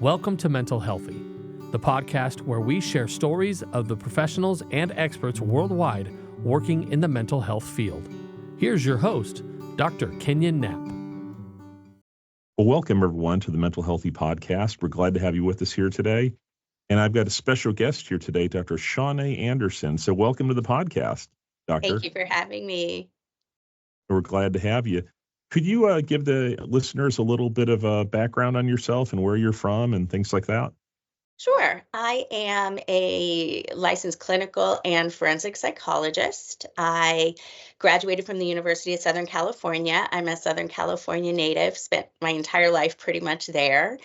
Welcome to Mental Healthy, the podcast where we share stories of the professionals and experts worldwide working in the mental health field. Here's your host, Dr. Kenyon Knapp. Well, welcome everyone to the Mental Healthy Podcast. We're glad to have you with us here today. And I've got a special guest here today, Dr. Shannae Anderson. So welcome to the podcast, Doctor. Thank you for having me. We're glad to have you. Could you give the listeners a little bit of a background on yourself and where you're from and things like that? Sure. I am a licensed clinical and forensic psychologist. I graduated from the University of Southern California. I'm a Southern California native, spent my entire life pretty much there.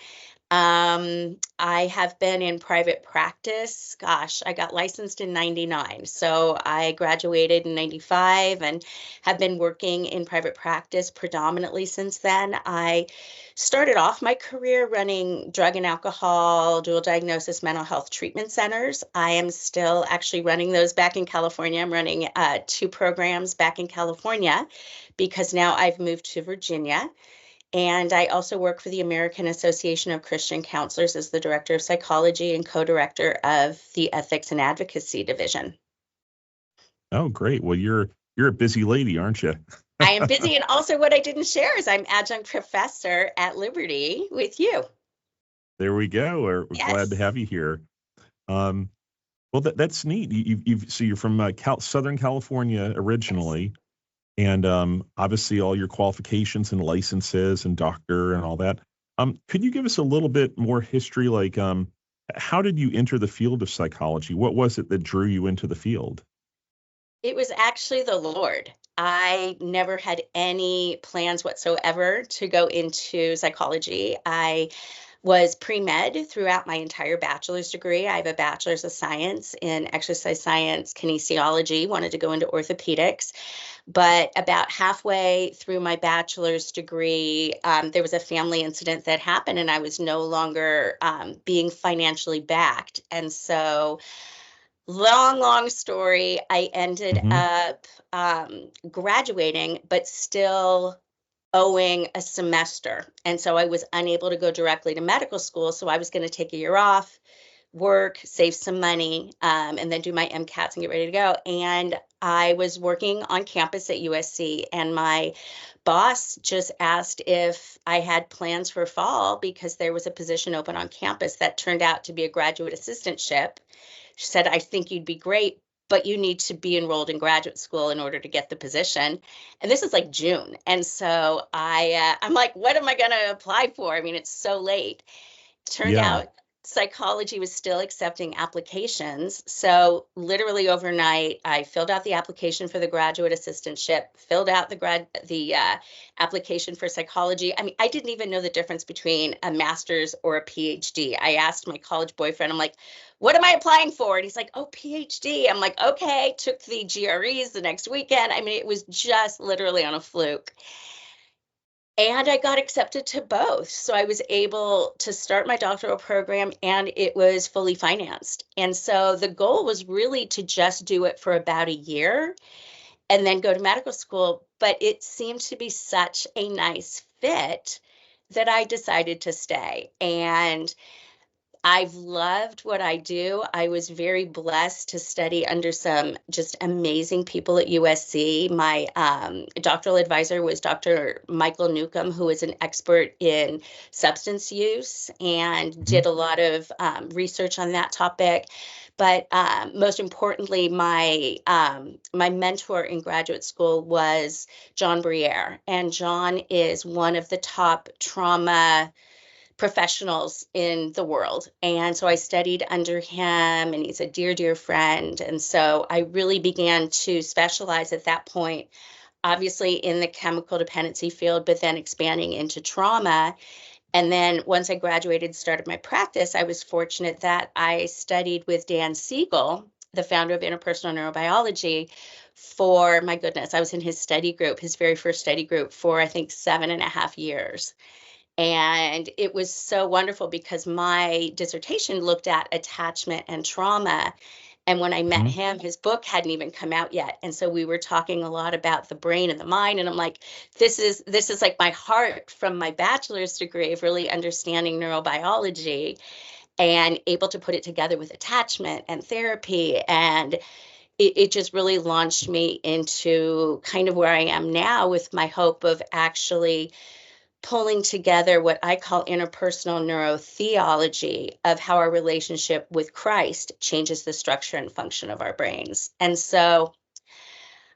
I have been in private practice. Gosh, I got licensed in 99. So I graduated in 95 and have been working in private practice predominantly since then. I started off my career running drug and alcohol, dual diagnosis mental health treatment centers. I am still actually running those back in California. I'm running 2 programs back in California because now I've moved to Virginia. And I also work for the American Association of Christian Counselors as the Director of Psychology and Co-Director of the Ethics and Advocacy Division. Oh, great. Well, you're a busy lady, aren't you? I am busy. And also what I didn't share is I'm Adjunct Professor at Liberty with you. There we go. We're Yes. glad to have you here. Well, that's neat. So you're from Southern California originally. Yes. And obviously all your qualifications and licenses and doctor and all that. Could you give us a little bit more history? Like, how did you enter the field of psychology? What was it that drew you into the field? It was actually the Lord. I never had any plans whatsoever to go into psychology. I was pre-med throughout my entire bachelor's degree. I have a bachelor's of science in exercise science, kinesiology, wanted to go into orthopedics. But about halfway through my bachelor's degree, there was a family incident that happened and I was no longer being financially backed. And so long story, I ended up graduating, but still owing a semester. And so I was unable to go directly to medical school. So I was going to take a year off, work, save some money, and then do my MCATs and get ready to go. And I was working on campus at USC, and my boss just asked if I had plans for fall because there was a position open on campus that turned out to be a graduate assistantship. She said, I think you'd be great, but you need to be enrolled in graduate school in order to get the position. And this is like June. And so I'm like, what am I going to apply for? I mean, it's so late. Turned out psychology was still accepting applications. So literally overnight, I filled out the application for the graduate assistantship, filled out the application for psychology. I mean, I didn't even know the difference between a master's or a PhD. I asked my college boyfriend, I'm like, what am I applying for? And he's like, oh, PhD. I'm like, okay, took the GREs the next weekend. I mean, it was just literally on a fluke. And I got accepted to both. So I was able to start my doctoral program and it was fully financed. And so the goal was really to just do it for about a year and then go to medical school. But it seemed to be such a nice fit that I decided to stay. And I've loved what I do. I was very blessed to study under some just amazing people at USC. My doctoral advisor was Dr. Michael Newcomb, who is an expert in substance use and did a lot of research on that topic. But most importantly, my mentor in graduate school was John Briere. And John is one of the top trauma professionals in the world. And so I studied under him and he's a dear friend. And so I really began to specialize at that point, obviously in the chemical dependency field, but then expanding into trauma. And then once I graduated and started my practice, I was fortunate that I studied with Dan Siegel, the founder of interpersonal neurobiology, for, my goodness, I was in his study group, his very first study group for, I think, 7.5 years. And it was so wonderful because my dissertation looked at attachment and trauma. And when I met Mhm. him, his book hadn't even come out yet. And so we were talking a lot about the brain and the mind. And I'm like, this is like my heart from my bachelor's degree of really understanding neurobiology and able to put it together with attachment and therapy. And it just really launched me into kind of where I am now, with my hope of actually pulling together what I call interpersonal neurotheology of how our relationship with Christ changes the structure and function of our brains. And so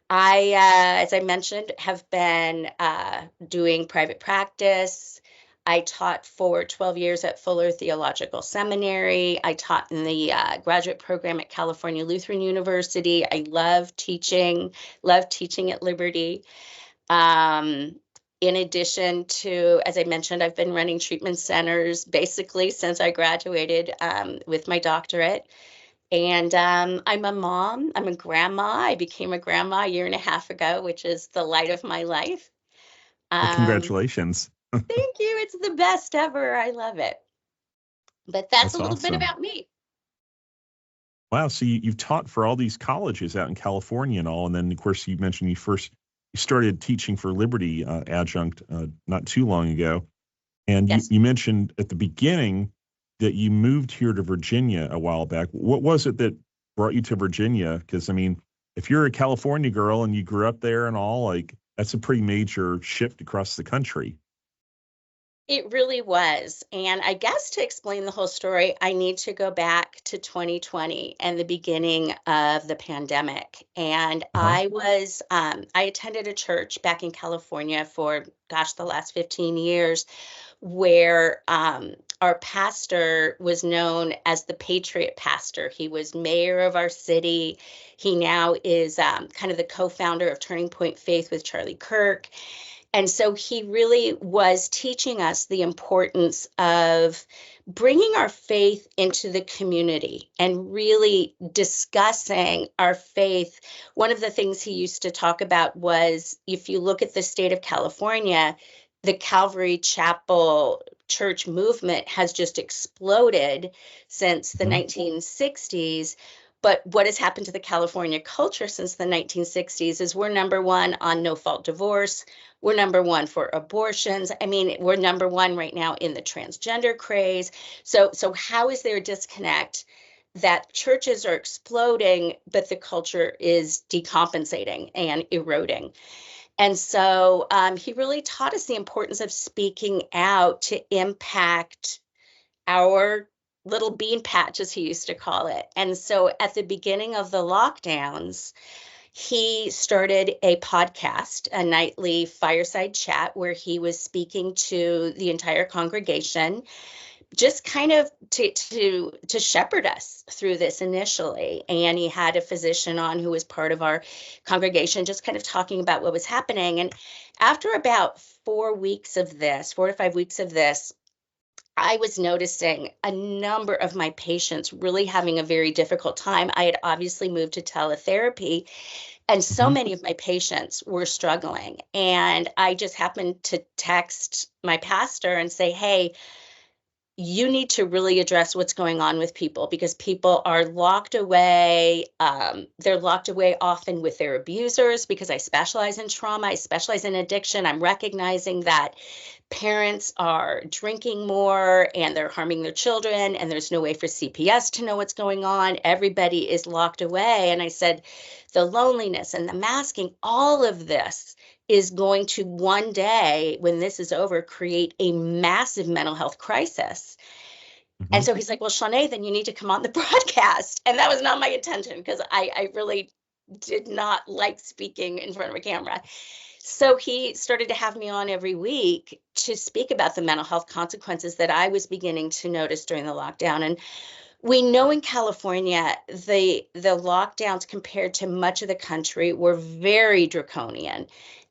as I mentioned, have been doing private practice. I taught for 12 years at Fuller Theological Seminary. I taught in the graduate program at California Lutheran University. I love teaching at Liberty. In addition to, as I mentioned, I've been running treatment centers basically since I graduated with my doctorate. And I'm a mom, I'm a grandma. I became a grandma a year and a half ago, which is the light of my life. Well, Um, congratulations. Thank you. It's the best ever. I love it. But that's a That's little bit awesome. about me. Wow. So you've taught for all these colleges out in California and all. And then, of course, you mentioned you started teaching for Liberty Adjunct not too long ago. And Yes. you mentioned at the beginning that you moved here to Virginia a while back. What was it that brought you to Virginia? Because, I mean, if you're a California girl and you grew up there and all, like, that's a pretty major shift across the country. It really was. And I guess to explain the whole story, I need to go back to 2020 and the beginning of the pandemic. And Uh-huh. I attended a church back in California for, gosh, the last 15 years, where our pastor was known as the Patriot Pastor. He was mayor of our city. He now is kind of the co-founder of Turning Point Faith with Charlie Kirk. And so he really was teaching us the importance of bringing our faith into the community and really discussing our faith. One of the things he used to talk about was, if you look at the state of California, the Calvary Chapel church movement has just exploded since the Mhm. 1960s. But what has happened to the California culture since the 1960s is we're number one on no-fault divorce. We're number one for abortions. I mean, we're number one right now in the transgender craze. So how is there a disconnect that churches are exploding, but the culture is decompensating and eroding? And so he really taught us the importance of speaking out to impact our little bean patch, as he used to call it. And so at the beginning of the lockdowns, he started a podcast, a nightly fireside chat, where he was speaking to the entire congregation, just kind of to shepherd us through this initially. And he had a physician on who was part of our congregation, just kind of talking about what was happening. And after about 4 to 5 weeks of this, I was noticing a number of my patients really having a very difficult time. I had obviously moved to teletherapy, and so Mhm. many of my patients were struggling. And I just happened to text my pastor and say, hey, you need to really address what's going on with people, because people are locked away. They're locked away often with their abusers, because I specialize in trauma. I specialize in addiction. I'm recognizing that parents are drinking more and they're harming their children, and there's no way for CPS to know what's going on. Everybody is locked away. And I said, the loneliness and the masking, all of this is going to one day, when this is over, create a massive mental health crisis. And Mhm. so he's like, well, Shannae, then you need to come on the broadcast. And that was not my intention, because I really did not like speaking in front of a camera. So he started to have me on every week to speak about the mental health consequences that I was beginning to notice during the lockdown. And we know in California, the lockdowns compared to much of the country were very draconian.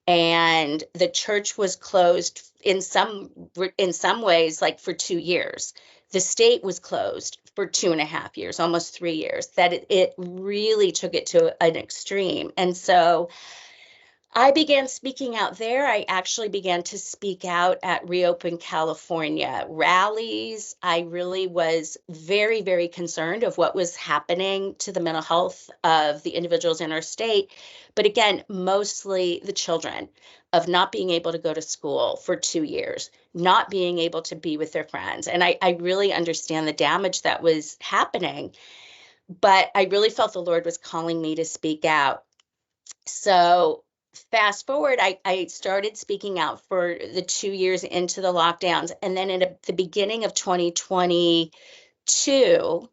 And the church was closed in some ways, like for 2 years. The state was closed for 2.5 years, almost 3 years. That it really took it to an extreme. And so I began speaking out there. I actually began to speak out at Reopen California rallies. I really was very, very concerned of what was happening to the mental health of the individuals in our state. But again, mostly the children, of not being able to go to school for 2 years, not being able to be with their friends. And I really understand the damage that was happening, but I really felt the Lord was calling me to speak out. So fast forward, I started speaking out for the 2 years into the lockdowns. And then at the beginning of 2022,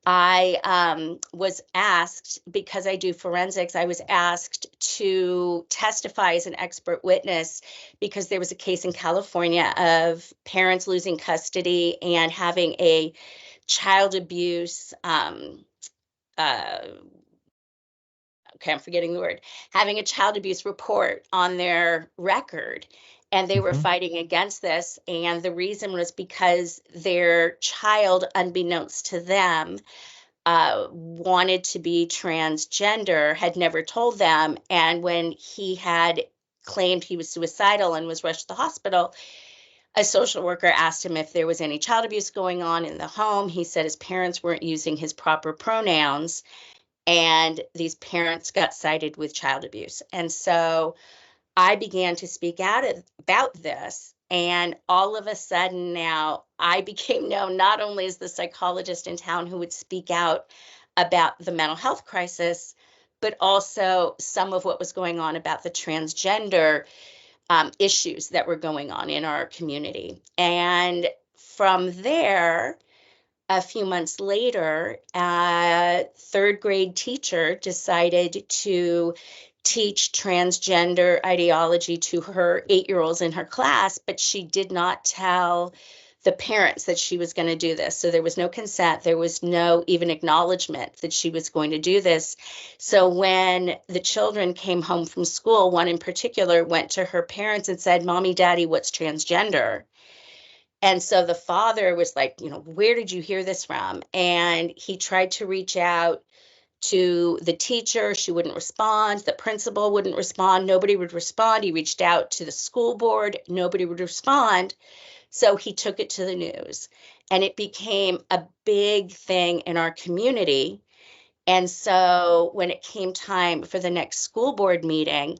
I was asked, because I do forensics, I was asked to testify as an expert witness because there was a case in California of parents losing custody and having a child abuse okay, I'm forgetting the word, having a child abuse report on their record. And they were Mhm. fighting against this. And the reason was because their child, unbeknownst to them, wanted to be transgender, had never told them. And when he had claimed he was suicidal and was rushed to the hospital, a social worker asked him if there was any child abuse going on in the home. He said his parents weren't using his proper pronouns, and these parents got cited with child abuse. And so I began to speak out about this. And all of a sudden now I became known not only as the psychologist in town who would speak out about the mental health crisis, but also some of what was going on about the transgender issues that were going on in our community. And from there, a few months later, a third grade teacher decided to teach transgender ideology to her 8-year-olds in her class, but she did not tell the parents that she was going to do this. So there was no consent. There was no even acknowledgement that she was going to do this. So when the children came home from school, one in particular went to her parents and said, "Mommy, Daddy, what's transgender?" And so the father was like, "Where did you hear this from?" And he tried to reach out to the teacher. She wouldn't respond. The principal wouldn't respond. Nobody would respond. He reached out to the school board. Nobody would respond. So he took it to the news, and it became a big thing in our community. And so when it came time for the next school board meeting,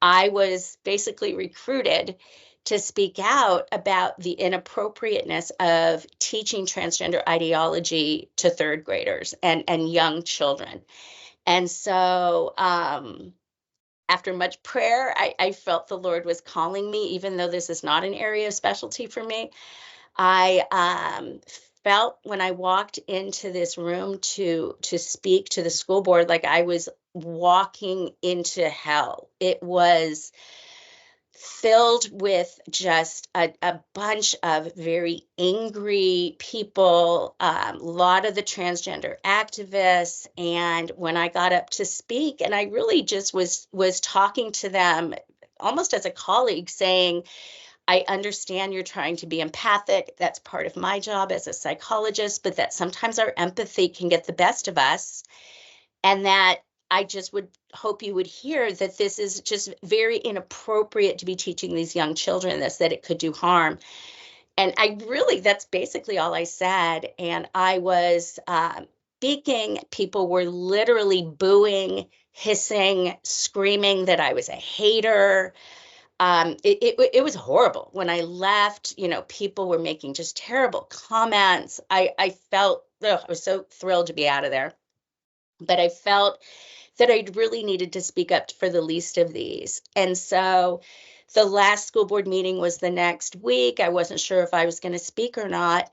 I was basically recruited to speak out about the inappropriateness of teaching transgender ideology to third graders and young children. And so after much prayer, I felt the Lord was calling me, even though this is not an area of specialty for me. I felt when I walked into this room to speak to the school board like I was walking into hell. It was filled with just a bunch of very angry people, a lot of the transgender activists. And when I got up to speak, and I really just was talking to them almost as a colleague, saying, "I understand you're trying to be empathic. That's part of my job as a psychologist, but that sometimes our empathy can get the best of us. And that I just would hope you would hear that this is just very inappropriate to be teaching these young children this, that it could do harm." And that's basically all I said. And I was speaking. People were literally booing, hissing, screaming that I was a hater. It was horrible. When I left, people were making just terrible comments. I felt, I was so thrilled to be out of there, but I felt that I really needed to speak up for the least of these. And so the last school board meeting was the next week. I wasn't sure if I was going to speak or not.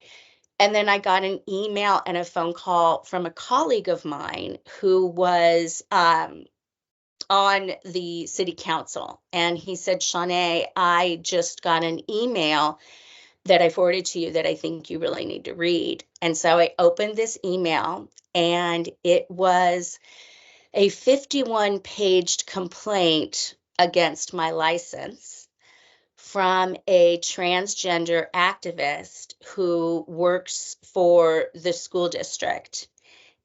And then I got an email and a phone call from a colleague of mine who was on the city council. And he said, "Shannae, I just got an email that I forwarded to you that I think you really need to read." And so I opened this email, and it was a 51-page complaint against my license from a transgender activist who works for the school district.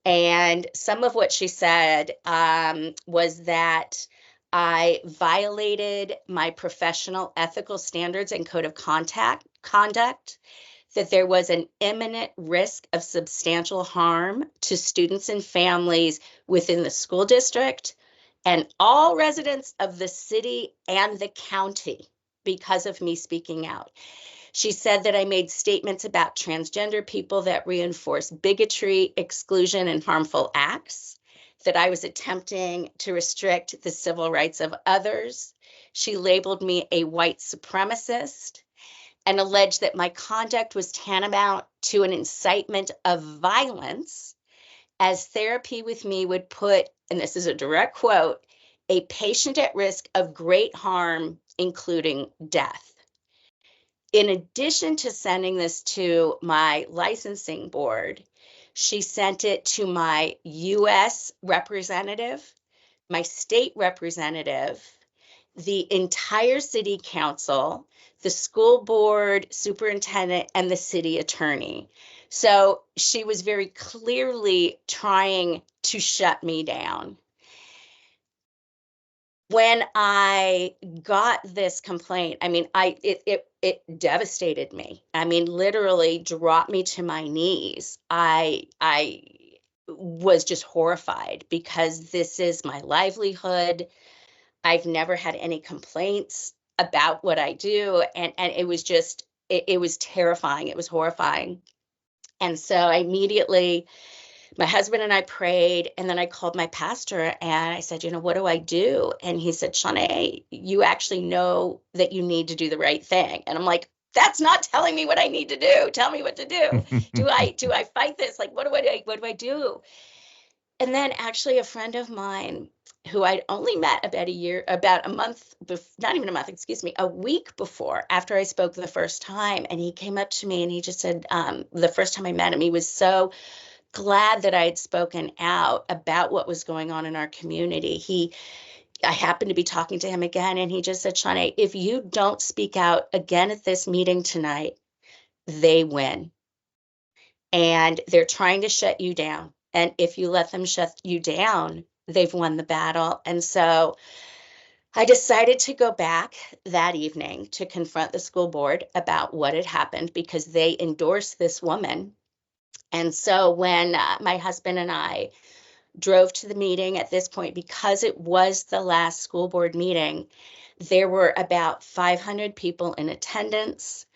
And some of what she said was that I violated my professional ethical standards and code of conduct, that there was an imminent risk of substantial harm to students and families within the school district and all residents of the city and the county because of me speaking out. She said that I made statements about transgender people that reinforce bigotry, exclusion, and harmful acts, that I was attempting to restrict the civil rights of others. She labeled me a white supremacist and alleged that my conduct was tantamount to an incitement of violence, as therapy with me would put, and this is a direct quote, a patient at risk of great harm, including death. In addition to sending this to my licensing board, she sent it to my U.S. representative, my state representative, the entire city council, the school board superintendent, and the city attorney. So she was very clearly trying to shut me down. When I got this complaint, I mean, it devastated me. I mean, literally dropped me to my knees. I was just horrified because this is my livelihood. I've never had any complaints about what I do, and it was just it was terrifying. It was horrifying. And so I immediately, my husband and I prayed, and then I called my pastor and I said, what do I do? And he said, Shannae, you actually know that you need to do the right thing. And I'm like, that's not telling me what I need to do. Tell me what to do. Do I fight this? Like, what do I do? And then actually a friend of mine who I'd only met about a month, not even a month, excuse me, a week before, after I spoke the first time. And he came up to me and he just said, the first time I met him, he was so glad that I had spoken out about what was going on in our community. I happened to be talking to him again, and he just said, Shannae, if you don't speak out again at this meeting tonight, they win. And they're trying to shut you down. And if you let them shut you down, they've won the battle. And so I decided to go back that evening to confront the school board about what had happened, because they endorsed this woman. And so when my husband and I drove to the meeting at this point, because it was the last school board meeting, there were about 500 people in attendance.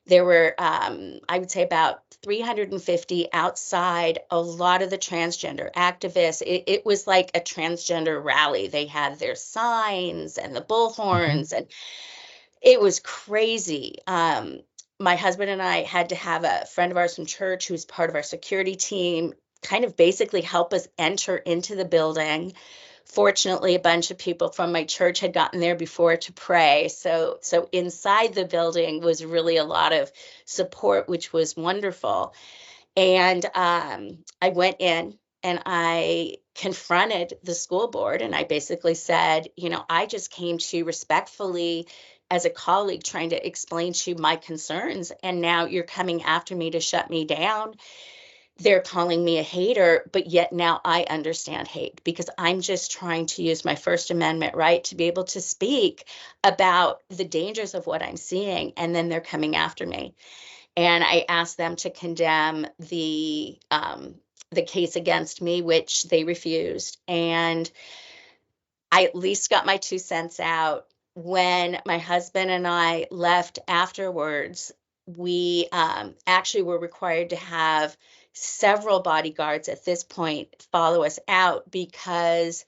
There were, I would say, about 350 outside, a lot of the transgender activists. It was like a transgender rally. They had their signs and the bullhorns, and it was crazy. My husband and I had to have a friend of ours from church who's part of our security team kind of basically help us enter into the building. Fortunately, a bunch of people from my church had gotten there before to pray. So inside the building was really a lot of support, which was wonderful. And I went in and I confronted the school board, and I basically said, I just came to you respectfully as a colleague trying to explain to you my concerns, and now you're coming after me to shut me down. They're calling me a hater, but yet now I understand hate, because I'm just trying to use my First Amendment right to be able to speak about the dangers of what I'm seeing, and then they're coming after me. And I asked them to condemn the case against me, which they refused. And I at least got my 2 cents out. When my husband and I left afterwards, we actually were required to have several bodyguards at this point follow us out, because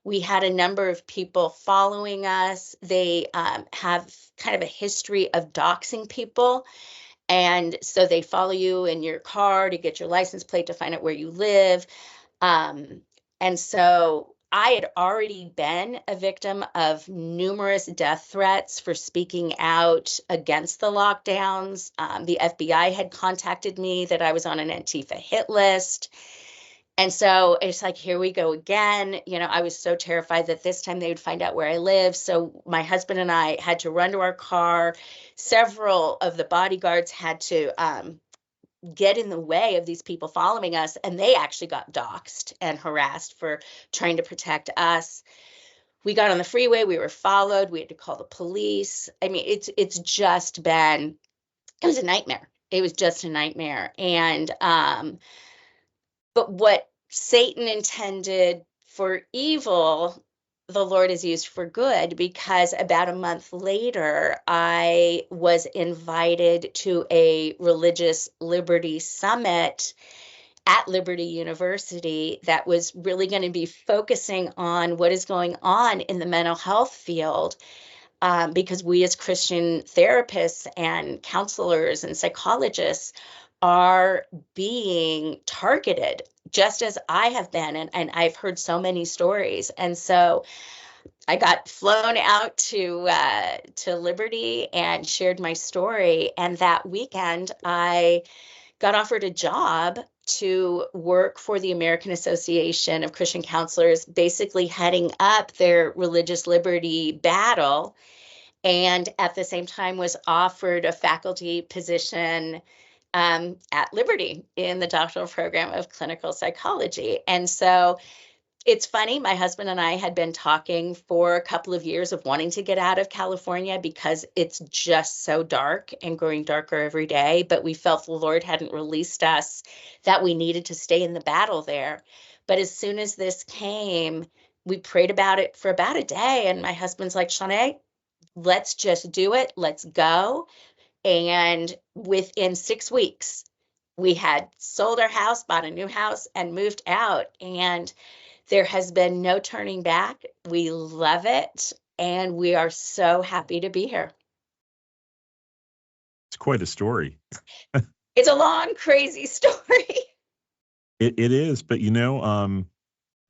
we had a number of people following us. They have kind of a history of doxing people. And so they follow you in your car to get your license plate, to find out where you live. And so I had already been a victim of numerous death threats for speaking out against the lockdowns. The FBI had contacted me that I was on an Antifa hit list. And so it's like, here we go again. I was so terrified that this time they would find out where I live. So my husband and I had to run to our car. Several of the bodyguards had to get in the way of these people following us, and they actually got doxxed and harassed for trying to protect us. we got on the freeway, we were followed, we had to call the police. I mean, it's just been, it was a nightmare. It was just a nightmare. And but what Satan intended for evil, the Lord has used for good, because about a month later, I was invited to a religious liberty summit at Liberty University that was really going to be focusing on what is going on in the mental health field, because we as Christian therapists and counselors and psychologists are being targeted, just as I have been. And I've heard so many stories. And so I got flown out to Liberty and shared my story. And that weekend, I got offered a job to work for the American Association of Christian Counselors, basically heading up their religious liberty battle. And at the same time was offered a faculty position at Liberty in the doctoral program of clinical psychology. And so it's funny, my husband and I had been talking for a couple of years of wanting to get out of California because it's just so dark and growing darker every day. But we felt the Lord hadn't released us, that we needed to stay in the battle there. But as soon as this came, we prayed about it for about a day. And my husband's like, Shannae, let's just do it. Let's go. And within 6 weeks, we had sold our house, bought a new house, and moved out. And there has been no turning back. We love it. And we are so happy to be here. It's quite a story. It's a long, crazy story. It is, but I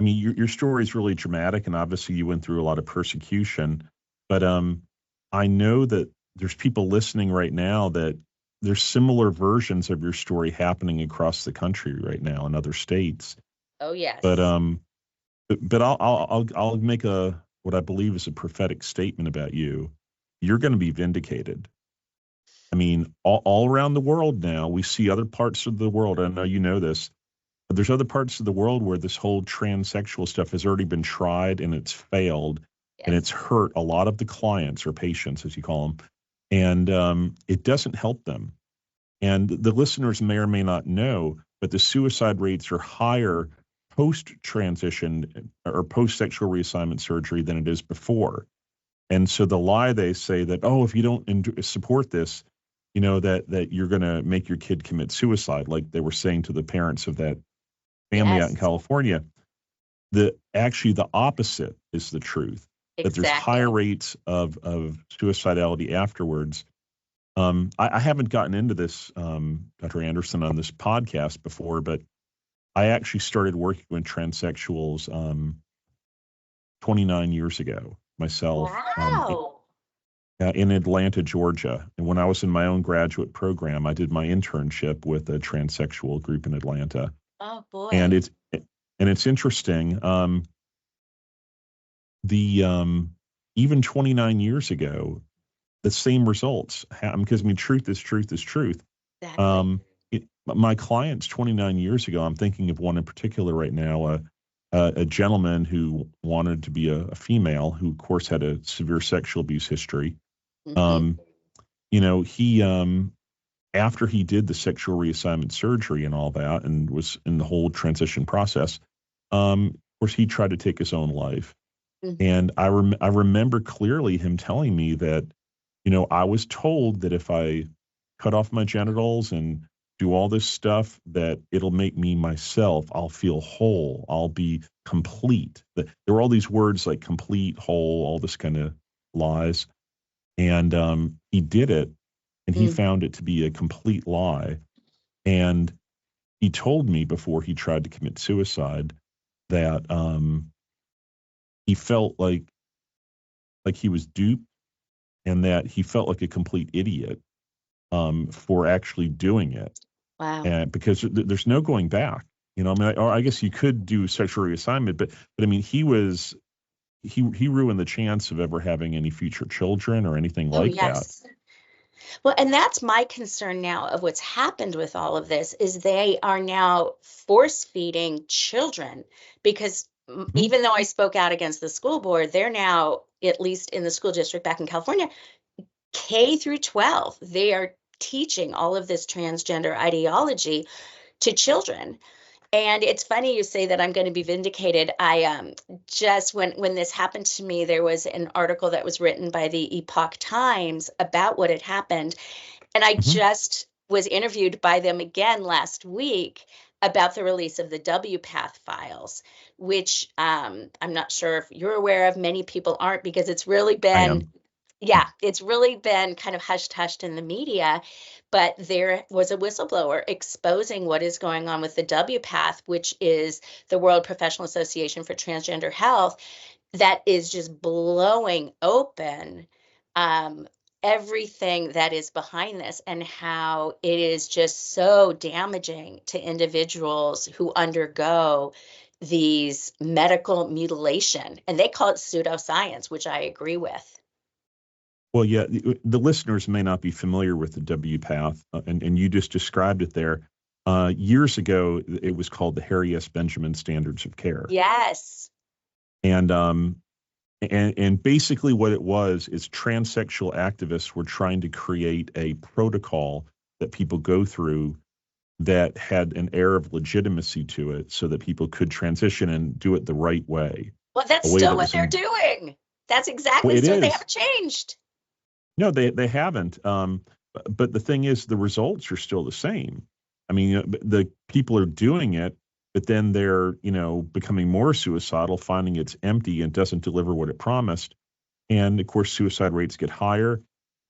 mean, your story is really dramatic, and obviously you went through a lot of persecution. But I know that there's people listening right now that there's similar versions of your story happening across the country right now in other states. Oh, yes. But I'll make what I believe is a prophetic statement about you. You're going to be vindicated. I mean, all around the world now, we see other parts of the world. I know you know this, but there's other parts of the world where this whole transsexual stuff has already been tried and it's failed. Yes. And it's hurt a lot of the clients or patients, as you call them. And it doesn't help them. And the listeners may or may not know, but the suicide rates are higher post-transition or post-sexual reassignment surgery than it is before. And so the lie they say that, oh, if you don't support this, that you're going to make your kid commit suicide, like they were saying to the parents of that family Yes. out in California. Actually, the opposite is the truth. Exactly. That there's higher rates of suicidality afterwards. I haven't gotten into this, Dr. Anderson, on this podcast before, but I actually started working with transsexuals 29 years ago myself. Wow. In Atlanta, Georgia. And when I was in my own graduate program, I did my internship with a transsexual group in Atlanta. Oh, boy. And it's interesting. Even 29 years ago, the same results because truth is truth is truth. Exactly. My clients 29 years ago, I'm thinking of one in particular right now, a gentleman who wanted to be a female, who of course had a severe sexual abuse history. Mhm. He after he did the sexual reassignment surgery and all that, and was in the whole transition process, of course he tried to take his own life. Mhm. And I remember clearly him telling me that, I was told that if I cut off my genitals and do all this stuff, that it'll make me myself. I'll feel whole. I'll be complete. There were all these words like complete, whole, all this kind of lies. And he did it, and he found it to be a complete lie. And he told me before he tried to commit suicide that he felt like he was duped, and that he felt like a complete idiot for actually doing it. Wow. And because there's no going back, or I guess you could do sexual reassignment, but I mean, he ruined the chance of ever having any future children or anything like yes. that. Well, and that's my concern now of what's happened with all of this, is they are now force feeding children, because Mhm. even though I spoke out against the school board, they're now, at least in the school district back in California, K through 12, they are teaching all of this transgender ideology to children. And it's funny you say that I'm going to be vindicated. I just when this happened to me, there was an article that was written by the Epoch Times about what had happened. And I Mhm. just was interviewed by them again last week about the release of the WPATH files, which I'm not sure if you're aware of. Many people aren't, because it's really I been, am. yeah, it's really been kind of hushed in the media. But there was a whistleblower exposing what is going on with the WPATH, which is the World Professional Association for Transgender Health, that is just blowing open um, everything that is behind this, and how it is just so damaging to individuals who undergo these medical mutilation. And they call it pseudoscience, which I agree with. Well, yeah, the listeners may not be familiar with the WPATH, and you just described it there. Years ago, it was called the Harry S. Benjamin Standards of Care. Yes. And and basically what it was is transsexual activists were trying to create a protocol that people go through that had an air of legitimacy to it, so that people could transition and do it the right way, Well, that's a way still that what was they're in. doing. That's Well, exactly it still, they is. haven't changed. No, they haven't. But the thing is, the results are still the same. I mean, the people are doing it, but then they're, becoming more suicidal, finding it's empty and doesn't deliver what it promised. And of course, suicide rates get higher.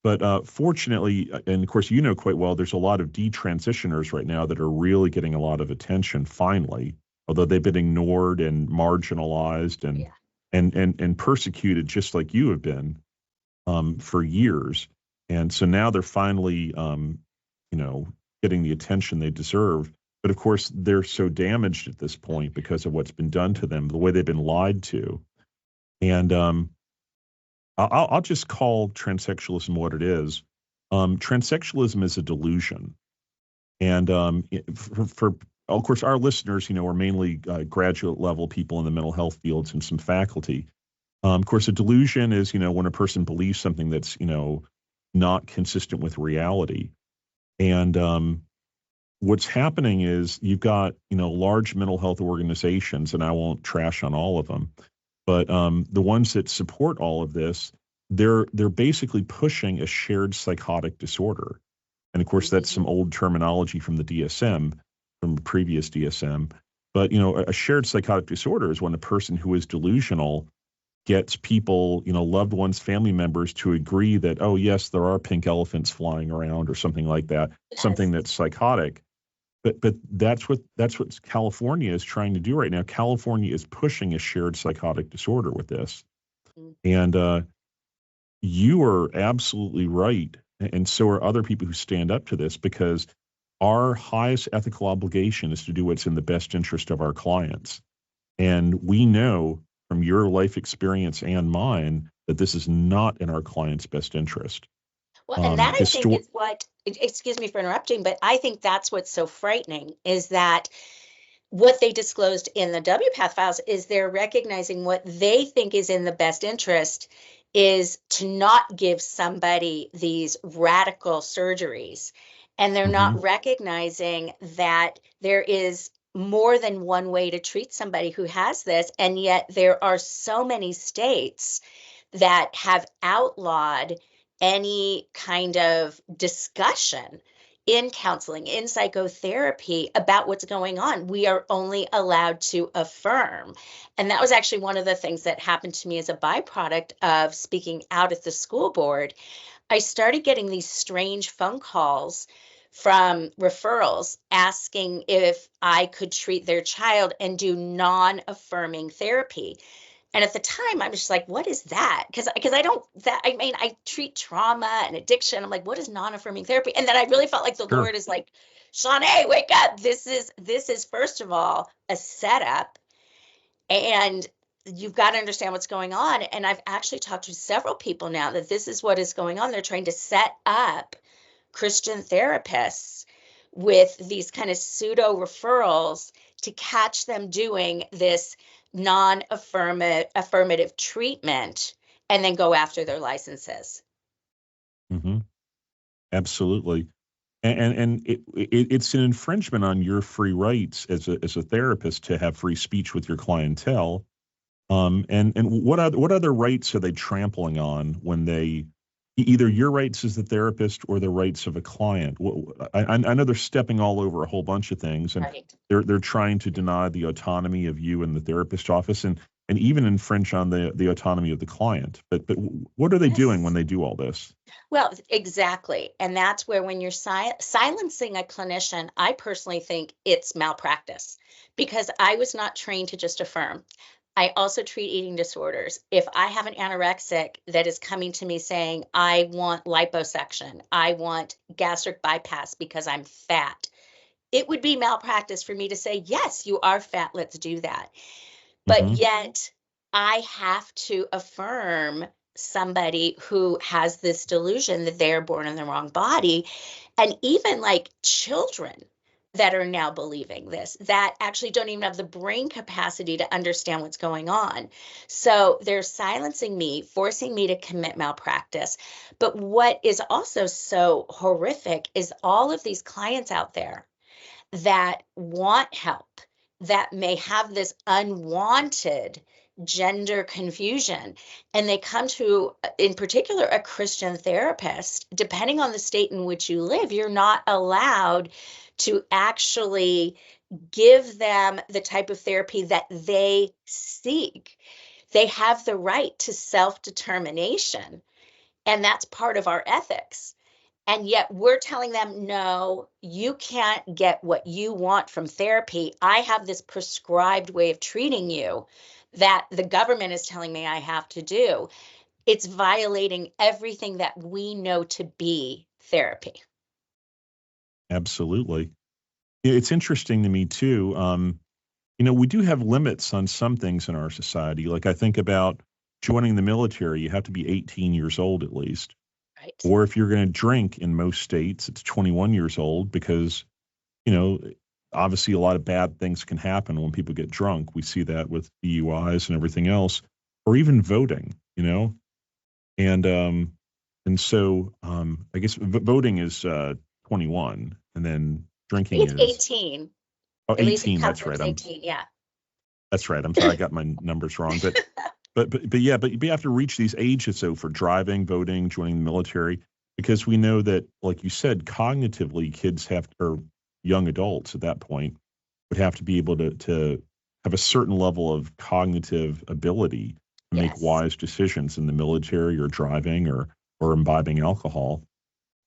But fortunately, and of course, quite well, there's a lot of detransitioners right now that are really getting a lot of attention finally, although they've been ignored and marginalized and Yeah. and persecuted, just like you have been, for years. And so now they're finally, you know, getting the attention they deserve. But of course, they're so damaged at this point because of what's been done to them, the way they've been lied to. And I'll just call transsexualism what it is. Transsexualism is a delusion. And for of course, our listeners, are mainly graduate level people in the mental health fields and some faculty. Of course, a delusion is, when a person believes something that's, not consistent with reality. And what's happening is you've got, large mental health organizations, and I won't trash on all of them, but the ones that support all of this, they're basically pushing a shared psychotic disorder. And of course, that's some Mhm. old terminology from the DSM, from the previous DSM. But, a shared psychotic disorder is when a person who is delusional gets people, loved ones, family members to agree that, oh, yes, there are pink elephants flying around or something like that, something Yes. that's psychotic. But that's what California is trying to do right now. California is pushing a shared psychotic disorder with this. Mm. And you are absolutely right. And so are other people who stand up to this, because our highest ethical obligation is to do what's in the best interest of our clients. And we know from your life experience and mine that this is not in our client's best interest. Well, and that I think Histor- is what, excuse me for interrupting, but I think that's what's so frightening, is that what they disclosed in the WPATH files is they're recognizing what they think is in the best interest is to not give somebody these radical surgeries. And they're not Mhm. recognizing that there is more than one way to treat somebody who has this. And yet there are so many states that have outlawed any kind of discussion in counseling, in psychotherapy about what's going on. We are only allowed to affirm. And that was actually one of the things that happened to me as a byproduct of speaking out at the school board. I started getting these strange phone calls from referrals asking if I could treat their child and do non-affirming therapy. And at the time, I'm just like, what is that? Because I don't that I mean, I treat trauma and addiction. I'm like, what is non-affirming therapy? And then I really felt like the Sure. Lord is like, Shannae, wake up. This is first of all a setup, and you've got to understand what's going on. And I've actually talked to several people now that this is what is going on. They're trying to set up Christian therapists with these kind of pseudo referrals to catch them doing this non-affirmative treatment and then go after their licenses. Mm-hmm. Absolutely. And it's an infringement on your free rights as a therapist to have free speech with your clientele. And what other rights are they trampling on when they either your rights as the therapist or the rights of a client? I know they're stepping all over a whole bunch of things, and Right. they're trying to deny the autonomy of you in the therapist office, and even infringe on the autonomy of the client. But what are they doing when Yes. they do all this? Well, exactly. And that's where when you're silencing a clinician, I personally think it's malpractice because I was not trained to just affirm. I also treat eating disorders. If I have an anorexic that is coming to me saying, I want liposuction, I want gastric bypass because I'm fat, it would be malpractice for me to say, yes, you are fat, let's do that. But Mm-hmm. yet I have to affirm somebody who has this delusion that they are born in the wrong body. And even like children that are now believing this, that actually don't even have the brain capacity to understand what's going on. So they're silencing me, forcing me to commit malpractice. But what is also so horrific is all of these clients out there that want help, that may have this unwanted gender confusion, and they come to, in particular, a Christian therapist. Depending on the state in which you live, you're not allowed to actually give them the type of therapy that they seek. They have the right to self-determination, and that's part of our ethics. And yet we're telling them, no, you can't get what you want from therapy. I have this prescribed way of treating you that the government is telling me I have to do. It's violating everything that we know to be therapy. Absolutely. It's interesting to me too. We do have limits on some things in our society. Like I think about joining the military, you have to be 18 years old at least. Right. Or if you're going to drink in most states, it's 21 years old because, you know, obviously a lot of bad things can happen when people get drunk. We see that with DUIs and everything else, or even voting, and so I guess voting is 21, and then I drinking think it's is 18. oh, At least in 18. That's right. California, it's 18. Yeah. That's right. I'm sorry, I got my numbers wrong, but yeah, but you have to reach these ages though for driving, voting, joining the military, because we know that, like you said, cognitively, kids or young adults at that point would have to be able to have a certain level of cognitive ability to make Yes. wise decisions in the military or driving or imbibing alcohol.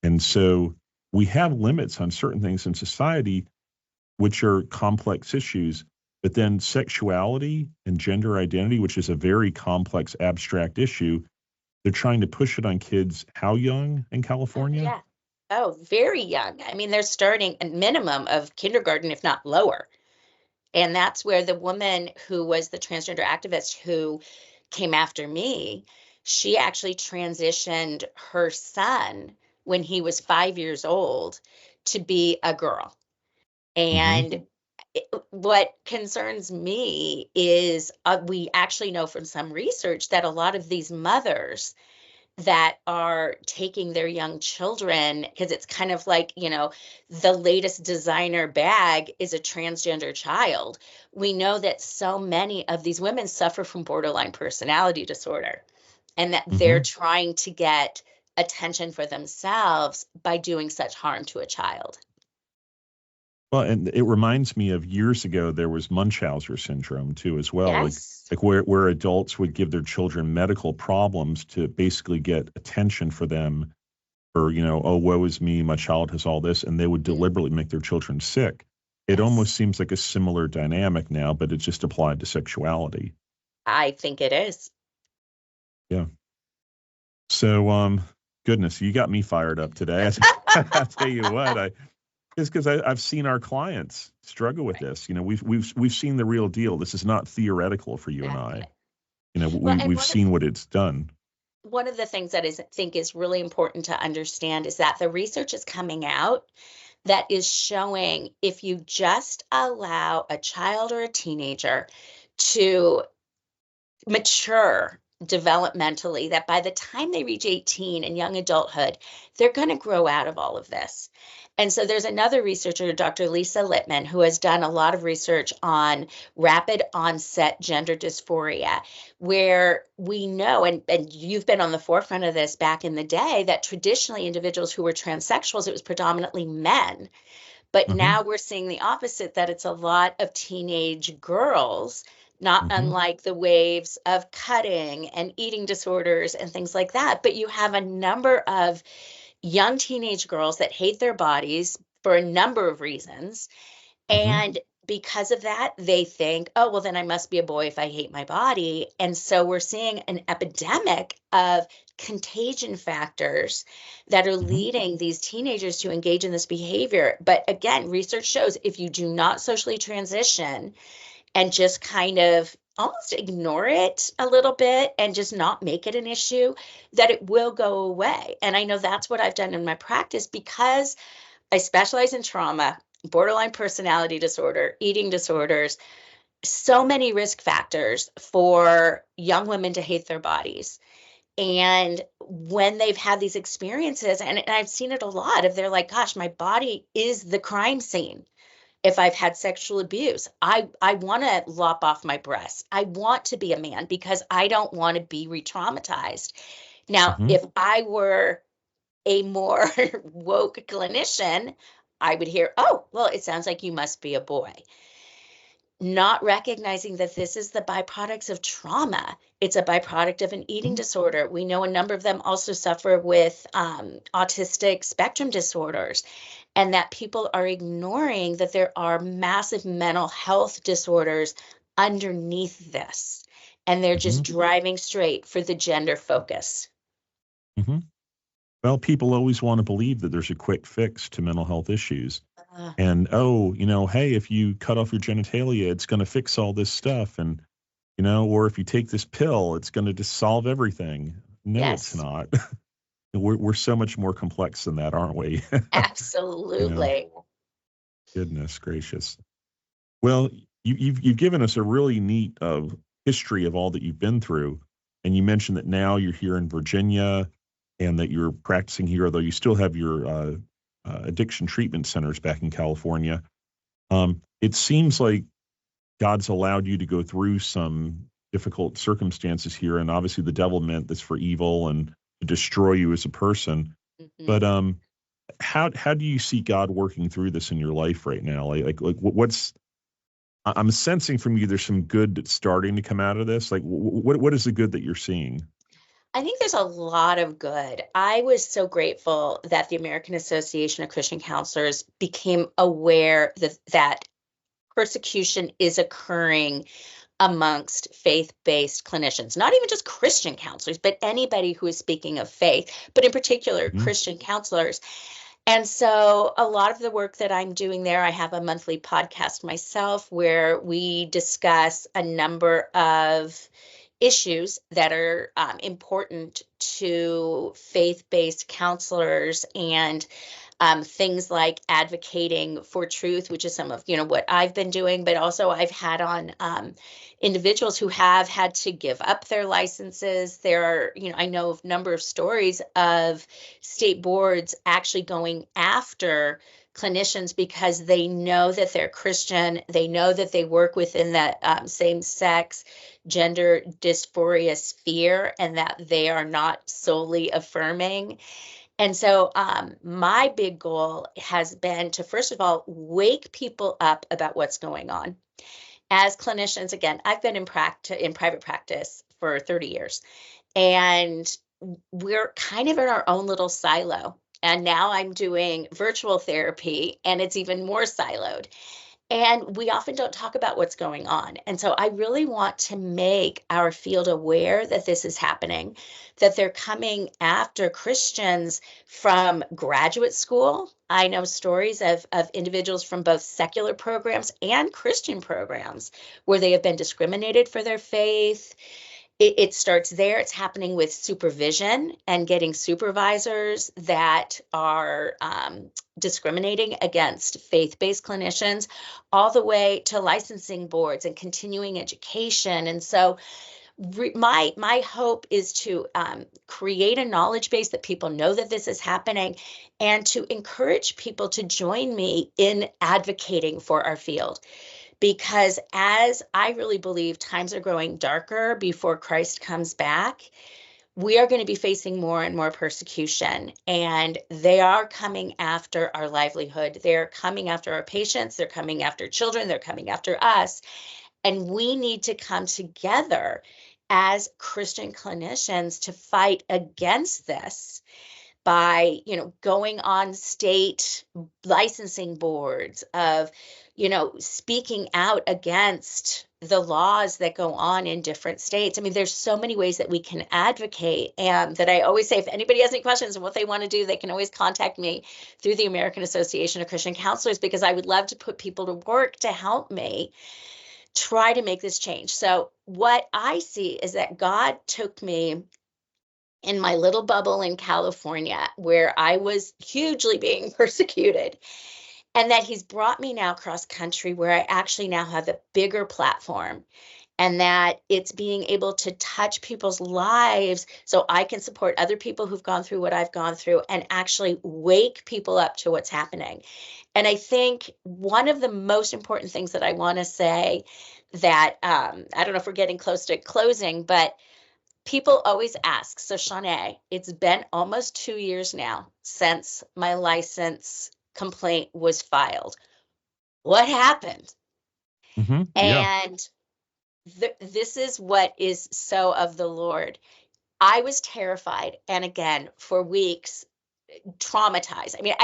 And so we have limits on certain things in society, which are complex issues. But then sexuality and gender identity, which is a very complex, abstract issue, they're trying to push it on kids how young in Oh, California? yeah. Oh, very young. I mean, they're starting a minimum of kindergarten, if not lower. And that's where the woman who was the transgender activist who came after me, she actually transitioned her son when he was 5 years old to be a girl. Mm-hmm. And what concerns me is we actually know from some research that a lot of these mothers that are taking their young children, because it's kind of like, the latest designer bag is a transgender child. We know that so many of these women suffer from borderline personality disorder and that they're Mm-hmm. trying to get attention for themselves by doing such harm to a child. Well, and it reminds me of years ago, there was Munchausen syndrome too, as well. Yes. Like where adults would give their children medical problems to basically get attention for them, or, oh, woe is me, my child has all this, and they would Mhm. deliberately make their children sick. It Yes, almost seems like a similar dynamic now, but it's just applied to sexuality. I think it is. Yeah. So, goodness, you got me fired up today. I tell you what, it's because I've seen our clients struggle with Right. this. We've seen the real deal. This is not theoretical for you and Exactly. I. Well, and We've seen what it's done. one of the things that I think is really important to understand is that the research is coming out that is showing if you just allow a child or a teenager to mature developmentally, that by the time they reach 18 and young adulthood, they're going to grow out of all of this. And so there's another researcher, Dr. Lisa Littman, who has done a lot of research on rapid onset gender dysphoria, where we know, and you've been on the forefront of this back in the day, that traditionally individuals who were transsexuals, it was predominantly men. But now we're seeing the opposite, that it's a lot of teenage girls, not unlike the waves of cutting and eating disorders and things like that. But you have a number of young teenage girls that hate their bodies for a number of reasons. And because of that, they think, oh, well, then I must be a boy if I hate my body. And so we're seeing an epidemic of contagion factors that are leading these teenagers to engage in this behavior. But again, research shows if you do not socially transition and just kind of almost ignore it a little bit and just not make it an issue, that it will go away. And I know that's what I've done in my practice, because I specialize in trauma, borderline personality disorder, eating disorders, so many risk factors for young women to hate their bodies. And when they've had these experiences, and I've seen it a lot, if they're like, gosh, my body is the crime scene. If I've had sexual abuse, I want to lop off my breasts. I want to be a man because I don't want to be re-traumatized. Now, if I were a more woke clinician, I would hear, oh, well, it sounds like you must be a boy. Not recognizing that this is the byproducts of trauma. It's a byproduct of an eating disorder. We know a number of them also suffer with autistic spectrum disorders, and that people are ignoring that there are massive mental health disorders underneath this, and they're just driving straight for the gender focus. Well, people always want to believe that there's a quick fix to mental health issues. And, hey, if you cut off your genitalia, it's going to fix all this stuff. And, or if you take this pill, it's going to just solve everything. No, It's not. We're so much more complex than that, aren't we? Absolutely. Goodness gracious. Well, you've given us a really neat history of all that you've been through. And you mentioned that now you're here in Virginia and that you're practicing here, although you still have your addiction treatment centers back in California. It seems like God's allowed you to go through some difficult circumstances here, and obviously the devil meant this for evil and to destroy you as a person. But how do you see God working through this in your life right now? Like what's I'm sensing from you there's some good that's starting to come out of this. Like what is the good that you're seeing? I think there's a lot of good. I was so grateful that the American Association of Christian Counselors became aware that persecution is occurring amongst faith-based clinicians, not even just Christian counselors, but anybody who is speaking of faith, but in particular, Christian counselors. And so a lot of the work that I'm doing there, I have a monthly podcast myself where we discuss a number of issues that are important to faith-based counselors, and things like advocating for truth, which is some of what I've been doing, but also I've had on individuals who have had to give up their licenses. There are, I know of a number of stories of state boards actually going after clinicians because they know that they're Christian, they know that they work within that same-sex gender dysphoria sphere, and that they are not solely affirming. And so my big goal has been to, first of all, wake people up about what's going on. As clinicians, again, I've been in private practice for 30 years, and we're kind of in our own little silo. And now I'm doing virtual therapy, and it's even more siloed. And we often don't talk about what's going on. And so I really want to make our field aware that this is happening, that they're coming after Christians from graduate school. I know stories of individuals from both secular programs and Christian programs where they have been discriminated for their faith. it starts there. It's happening with supervision and getting supervisors that are discriminating against faith-based clinicians, all the way to licensing boards and continuing education. And so my hope is to create a knowledge base that people know that this is happening, and to encourage people to join me in advocating for our field. Because as I really believe times are growing darker before Christ comes back, we are going to be facing more and more persecution, and they are coming after our livelihood. They're coming after our patients. They're coming after children. They're coming after us. And we need to come together as Christian clinicians to fight against this by, going on state licensing boards, of, speaking out against the laws that go on in different states. I mean, there's so many ways that we can advocate, and that I always say, if anybody has any questions on what they want to do, they can always contact me through the American Association of Christian Counselors, because I would love to put people to work to help me try to make this change. So what I see is that God took me in my little bubble in California, where I was hugely being persecuted, and that he's brought me now cross country, where I actually now have a bigger platform, and that it's being able to touch people's lives so I can support other people who've gone through what I've gone through, and actually wake people up to what's happening. And I think one of the most important things that I want to say, that I don't know if we're getting close to closing, but people always ask, so Shannae, it's been almost 2 years now since my license complaint was filed. What happened? Yeah. And this is what is so of the Lord. I was terrified, and again, for weeks, traumatized. I mean,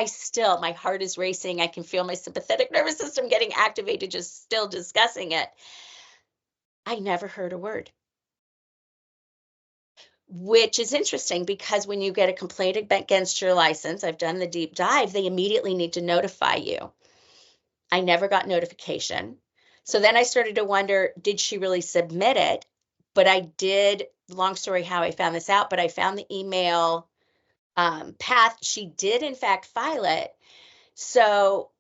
my heart is racing. I can feel my sympathetic nervous system getting activated just still discussing it. I never heard a word. Which is interesting, because when you get a complaint against your license, I've done the deep dive, they immediately need to notify you. I never got notification. So then I started to wonder, did she really submit it? But I did, long story how I found this out, but I found the email path. She did in fact file it. So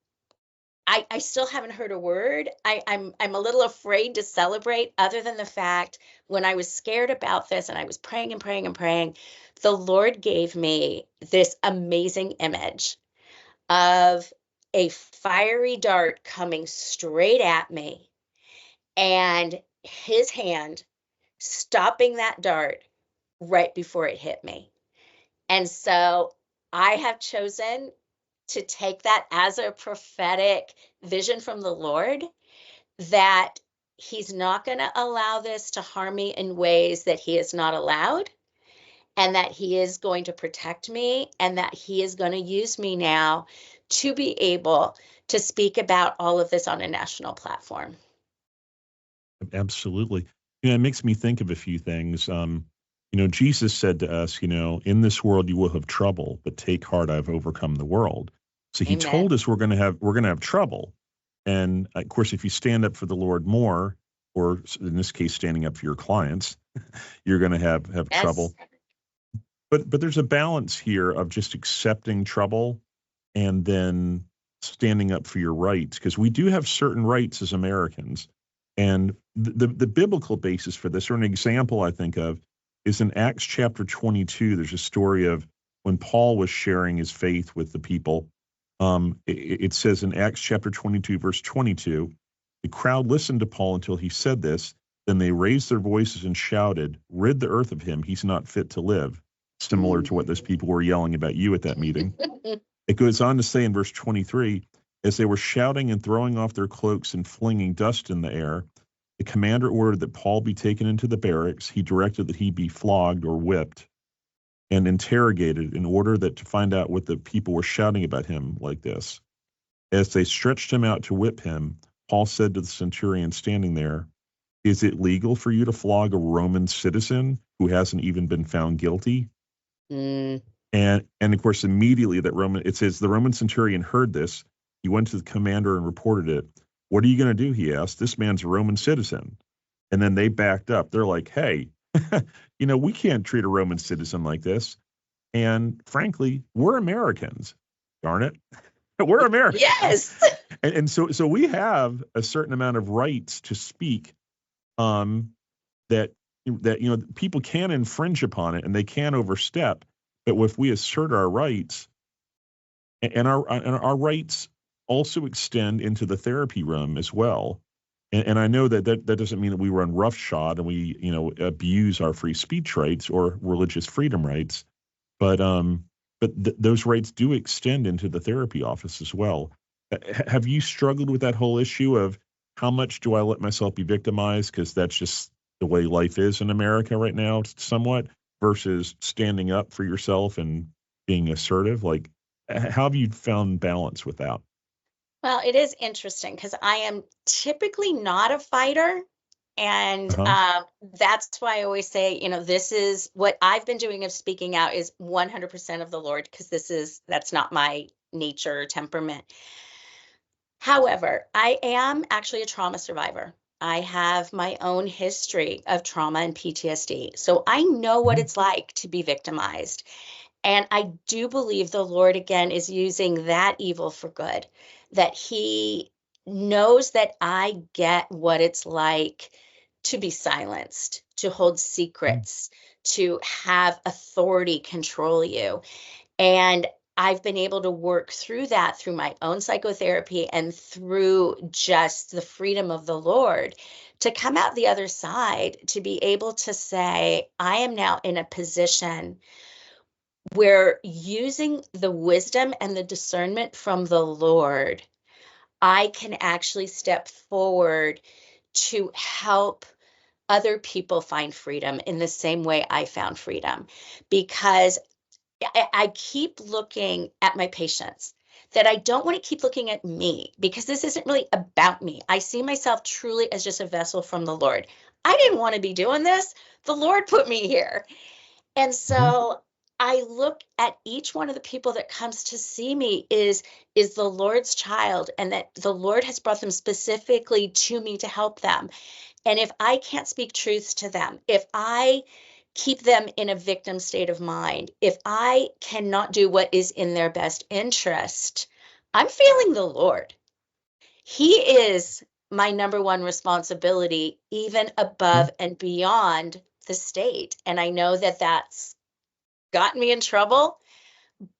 I still haven't heard a word. I'm a little afraid to celebrate, other than the fact, when I was scared about this and I was praying and praying and praying, the Lord gave me this amazing image of a fiery dart coming straight at me, and his hand stopping that dart right before it hit me. And so I have chosen to take that as a prophetic vision from the Lord, that he's not going to allow this to harm me in ways that he is not allowed, and that he is going to protect me, and that he is going to use me now to be able to speak about all of this on a national platform. Absolutely. It makes me think of a few things. Jesus said to us, in this world you will have trouble, but take heart, I've overcome the world. So he Amen. told us we're going to have trouble. And of course, if you stand up for the Lord more, or in this case, standing up for your clients, you're going to have Yes. trouble. But there's a balance here of just accepting trouble and then standing up for your rights, because we do have certain rights as Americans. And the biblical basis for this, or an example I think of, is in Acts chapter 22. There's a story of when Paul was sharing his faith with the people. It says in Acts chapter 22, verse 22, the crowd listened to Paul until he said this. Then they raised their voices and shouted, "Rid the earth of him. He's not fit to live." Similar to what those people were yelling about you at that meeting. It goes on to say in verse 23, as they were shouting and throwing off their cloaks and flinging dust in the air, the commander ordered that Paul be taken into the barracks. He directed that he be flogged or whipped and interrogated in order that to find out what the people were shouting about him like this. As they stretched him out to whip him, Paul said to the centurion standing there, "Is it legal for you to flog a Roman citizen who hasn't even been found guilty?" And of course, immediately it says the Roman centurion heard this. He went to the commander and reported it. "What are you going to do?" he asked. "This man's a Roman citizen." And then they backed up. They're like, "Hey, we can't treat a Roman citizen like this. And frankly, we're Americans, darn it. We're Americans. Yes. And so we have a certain amount of rights to speak that people can infringe upon it and they can overstep. But if we assert our rights, and our rights also extend into the therapy room as well. And I know that doesn't mean that we run roughshod and we abuse our free speech rights or religious freedom rights, but those rights do extend into the therapy office as well. Have you struggled with that whole issue of how much do I let myself be victimized because that's just the way life is in America right now, somewhat, versus standing up for yourself and being assertive? Like, how have you found balance with that? Well, it is interesting because I am typically not a fighter. And that's why I always say, this is what I've been doing of speaking out is 100% of the Lord, because that's not my nature or temperament. However, I am actually a trauma survivor. I have my own history of trauma and PTSD. So I know what it's like to be victimized. And I do believe the Lord, again, is using that evil for good, that he knows that I get what it's like to be silenced, to hold secrets, to have authority control you. And I've been able to work through that through my own psychotherapy and through just the freedom of the Lord to come out the other side, to be able to say, I am now in a position where, using the wisdom and the discernment from the Lord, I can actually step forward to help other people find freedom in the same way I found freedom. Because I keep looking at my patients, that I don't want to keep looking at me, because this isn't really about me. I see myself truly as just a vessel from the Lord. I didn't want to be doing this. The Lord put me here. And so I look at each one of the people that comes to see me is the Lord's child, and that the Lord has brought them specifically to me to help them. And if I can't speak truths to them, if I keep them in a victim state of mind, if I cannot do what is in their best interest, I'm failing the Lord. He is my number one responsibility, even above and beyond the state. And I know that that's gotten me in trouble.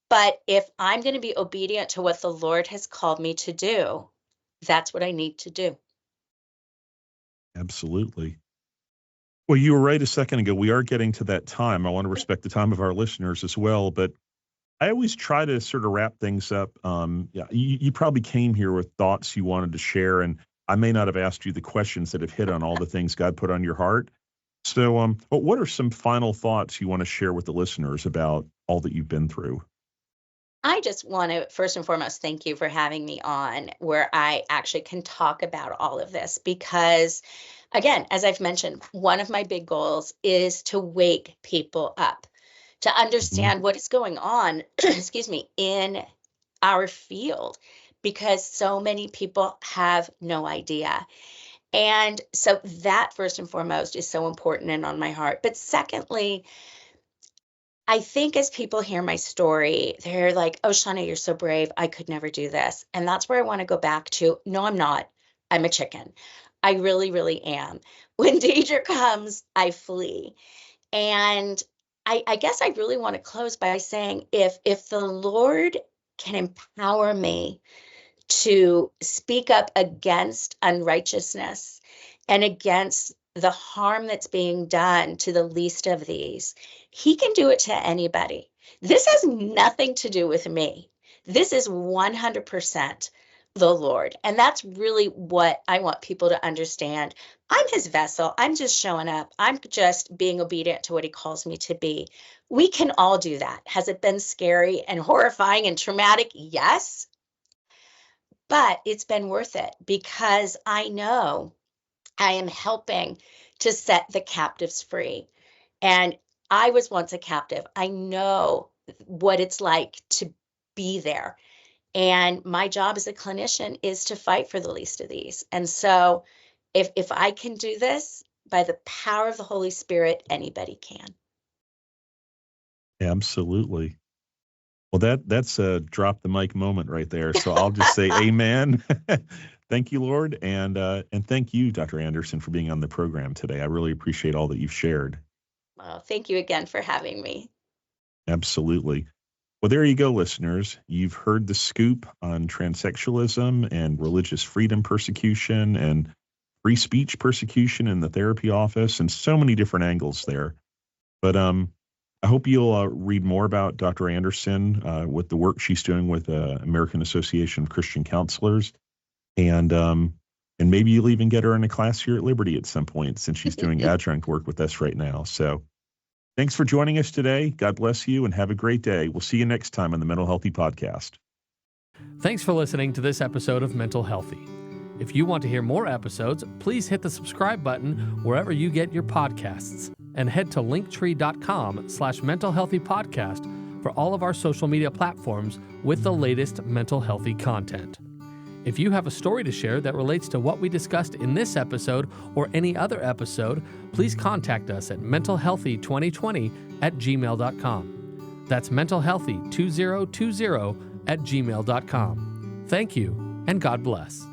But if I'm going to be obedient to what the Lord has called me to do, that's what I need to do. Absolutely. Well, you were right a second ago. We are getting to that time. I want to respect the time of our listeners as well, but I always try to sort of wrap things up. You probably came here with thoughts you wanted to share, and I may not have asked you the questions that have hit on all the things God put on your heart. So, but what are some final thoughts you want to share with the listeners about all that you've been through? I just want to, first and foremost, thank you for having me on, where I actually can talk about all of this, because, again, as I've mentioned, one of my big goals is to wake people up, to understand what is going on, excuse me, in our field, because so many people have no idea. And so that, first and foremost, is so important and on my heart. But secondly, I think as people hear my story, they're like, oh, Shannae, you're so brave. I could never do this. And that's where I want to go back to. No, I'm not. I'm a chicken. I really, really am. When danger comes, I flee. And I guess I really want to close by saying, if the Lord can empower me to speak up against unrighteousness and against the harm that's being done to the least of these, he can do it to anybody. This has nothing to do with me. This is 100% the Lord. And that's really what I want people to understand. I'm his vessel. I'm just showing up. I'm just being obedient to what he calls me to be. We can all do that. Has it been scary and horrifying and traumatic? Yes. But it's been worth it, because I know I am helping to set the captives free. And I was once a captive. I know what it's like to be there. And my job as a clinician is to fight for the least of these. And so if I can do this, by the power of the Holy Spirit, anybody can. Absolutely. Well, that's a drop the mic moment right there. So I'll just say amen. Thank you, Lord. And thank you, Dr. Anderson, for being on the program today. I really appreciate all that you've shared. Well, thank you again for having me. Absolutely. Well, there you go, listeners. You've heard the scoop on transsexualism and religious freedom persecution and free speech persecution in the therapy office, and so many different angles there. But I hope you'll read more about Dr. Anderson with the work she's doing with the American Association of Christian Counselors, and maybe you'll even get her in a class here at Liberty at some point, since she's doing adjunct work with us right now. So thanks for joining us today. God bless you and have a great day. We'll see you next time on the Mental Healthy Podcast. Thanks for listening to this episode of Mental Healthy. If you want to hear more episodes, please hit the subscribe button wherever you get your podcasts, and head to linktree.com/mentalhealthypodcast for all of our social media platforms with the latest mental healthy content. If you have a story to share that relates to what we discussed in in or any other episode, please contact us at mentalhealthy2020@gmail.com. That's mentalhealthy2020@gmail.com. Thank you, and God bless.